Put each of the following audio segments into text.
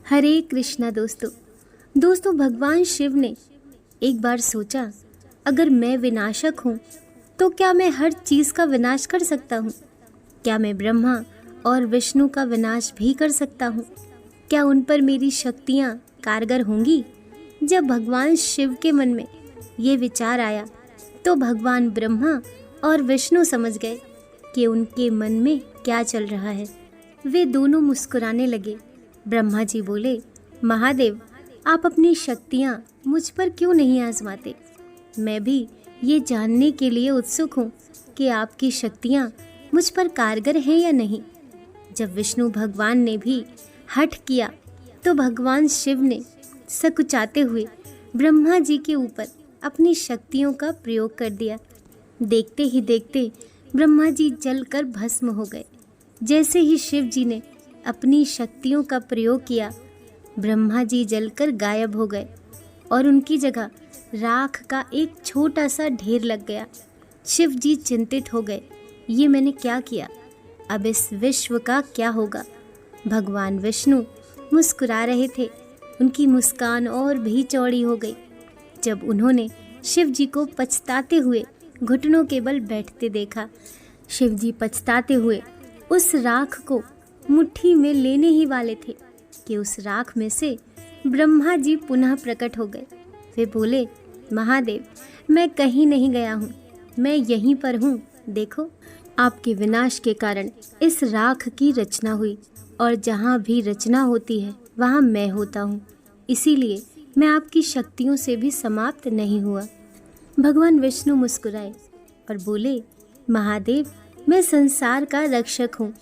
हरे कृष्णा दोस्तों भगवान शिव ने एक बार सोचा, अगर मैं विनाशक हूँ तो क्या मैं हर चीज़ का विनाश कर सकता हूँ? क्या मैं ब्रह्मा और विष्णु का विनाश भी कर सकता हूँ? क्या उन पर मेरी शक्तियाँ कारगर होंगी? जब भगवान शिव के मन में ये विचार आया तो भगवान ब्रह्मा और विष्णु समझ गए कि उनके मन में क्या चल रहा है। वे दोनों मुस्कुराने लगे। ब्रह्मा जी बोले, महादेव, आप अपनी शक्तियाँ मुझ पर क्यों नहीं आजमाते? मैं भी ये जानने के लिए उत्सुक हूँ कि आपकी शक्तियाँ मुझ पर कारगर हैं या नहीं। जब विष्णु भगवान ने भी हठ किया तो भगवान शिव ने सकुचाते हुए ब्रह्मा जी के ऊपर अपनी शक्तियों का प्रयोग कर दिया। देखते ही देखते ब्रह्मा जी जलकर भस्म हो गए। जैसे ही शिव जी ने अपनी शक्तियों का प्रयोग किया, ब्रह्मा जी जलकर गायब हो गए और उनकी जगह राख का एक छोटा सा ढेर लग गया। शिव जी चिंतित हो गए, ये मैंने क्या किया? अब इस विश्व का क्या होगा? भगवान विष्णु मुस्कुरा रहे थे। उनकी मुस्कान और भी चौड़ी हो गई जब उन्होंने शिव जी को पछताते हुए घुटनों के बल बैठते देखा। शिव जी पछताते हुए उस राख को मुट्ठी में लेने ही वाले थे कि उस राख में से ब्रह्मा जी पुनः प्रकट हो गए। वे बोले, महादेव, मैं कहीं नहीं गया हूँ, मैं यहीं पर हूँ। देखो, आपके विनाश के कारण इस राख की रचना हुई और जहाँ भी रचना होती है वहाँ मैं होता हूँ। इसीलिए मैं आपकी शक्तियों से भी समाप्त नहीं हुआ। भगवान विष्णु मुस्कुराए और बोले, महादेव, मैं संसार का रक्षक हूँ।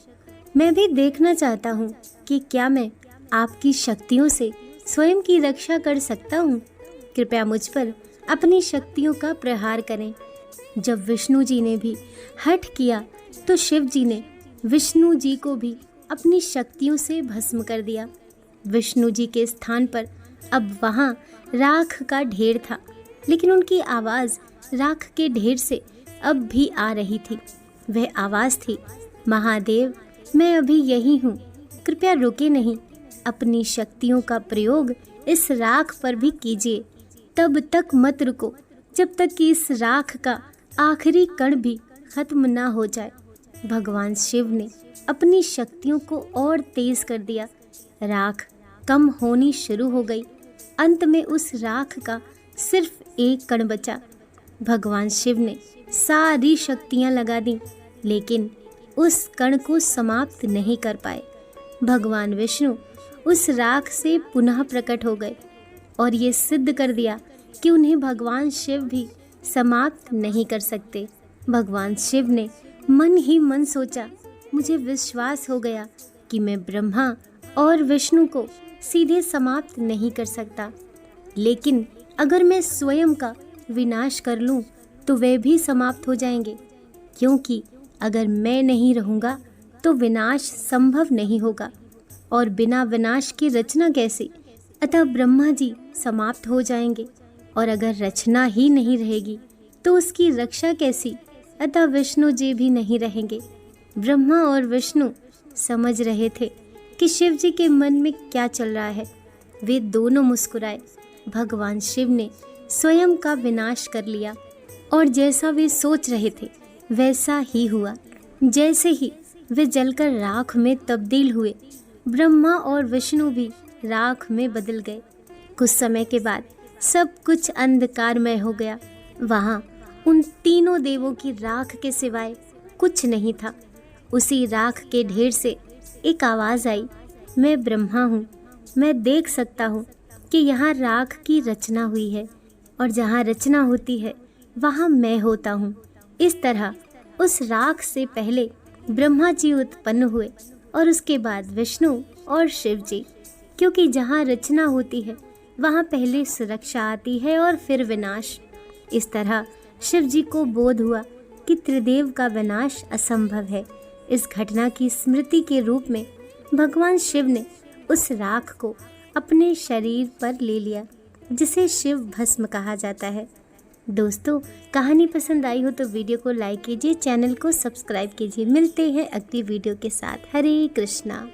मैं भी देखना चाहता हूँ कि क्या मैं आपकी शक्तियों से स्वयं की रक्षा कर सकता हूँ। कृपया मुझ पर अपनी शक्तियों का प्रहार करें। जब विष्णु जी ने भी हठ किया तो शिव जी ने विष्णु जी को भी अपनी शक्तियों से भस्म कर दिया। विष्णु जी के स्थान पर अब वहाँ राख का ढेर था, लेकिन उनकी आवाज़ राख के ढेर से अब भी आ रही थी। वह आवाज़ थी, महादेव, मैं अभी यही हूँ, कृपया रुके नहीं। अपनी शक्तियों का प्रयोग इस राख पर भी कीजिए। तब तक मत रुको जब तक कि इस राख का आखिरी कण भी खत्म ना हो जाए। भगवान शिव ने अपनी शक्तियों को और तेज कर दिया। राख कम होनी शुरू हो गई। अंत में उस राख का सिर्फ एक कण बचा। भगवान शिव ने सारी शक्तियां लगा दी, लेकिन उस कण को समाप्त नहीं कर पाए। भगवान विष्णु उस राख से पुनः प्रकट हो गए और ये सिद्ध कर दिया कि उन्हें भगवान शिव भी समाप्त नहीं कर सकते। भगवान शिव ने मन ही मन सोचा, मुझे विश्वास हो गया कि मैं ब्रह्मा और विष्णु को सीधे समाप्त नहीं कर सकता, लेकिन अगर मैं स्वयं का विनाश कर लूं तो वे भी समाप्त हो जाएंगे, क्योंकि अगर मैं नहीं रहूँगा तो विनाश संभव नहीं होगा और बिना विनाश की रचना कैसी? अतः ब्रह्मा जी समाप्त हो जाएंगे और अगर रचना ही नहीं रहेगी तो उसकी रक्षा कैसी? अतः विष्णु जी भी नहीं रहेंगे। ब्रह्मा और विष्णु समझ रहे थे कि शिव जी के मन में क्या चल रहा है। वे दोनों मुस्कुराए। भगवान शिव ने स्वयं का विनाश कर लिया और जैसा वे सोच रहे थे वैसा ही हुआ। जैसे ही वे जलकर राख में तब्दील हुए, ब्रह्मा और विष्णु भी राख में बदल गए। कुछ समय के बाद सब कुछ अंधकारमय हो गया। वहाँ उन तीनों देवों की राख के सिवाय कुछ नहीं था। उसी राख के ढेर से एक आवाज़ आई, मैं ब्रह्मा हूँ, मैं देख सकता हूँ कि यहाँ राख की रचना हुई है और जहाँ रचना होती है वहाँ मैं होता हूँ। इस तरह उस राख से पहले ब्रह्मा जी उत्पन्न हुए और उसके बाद विष्णु और शिव जी, क्योंकि जहाँ रचना होती है वहाँ पहले सुरक्षा आती है और फिर विनाश। इस तरह शिव जी को बोध हुआ कि त्रिदेव का विनाश असंभव है। इस घटना की स्मृति के रूप में भगवान शिव ने उस राख को अपने शरीर पर ले लिया, जिसे शिव भस्म कहा जाता है। दोस्तों, कहानी पसंद आई हो तो वीडियो को लाइक कीजिए, चैनल को सब्सक्राइब कीजिए। मिलते हैं अगली वीडियो के साथ। हरे कृष्णा।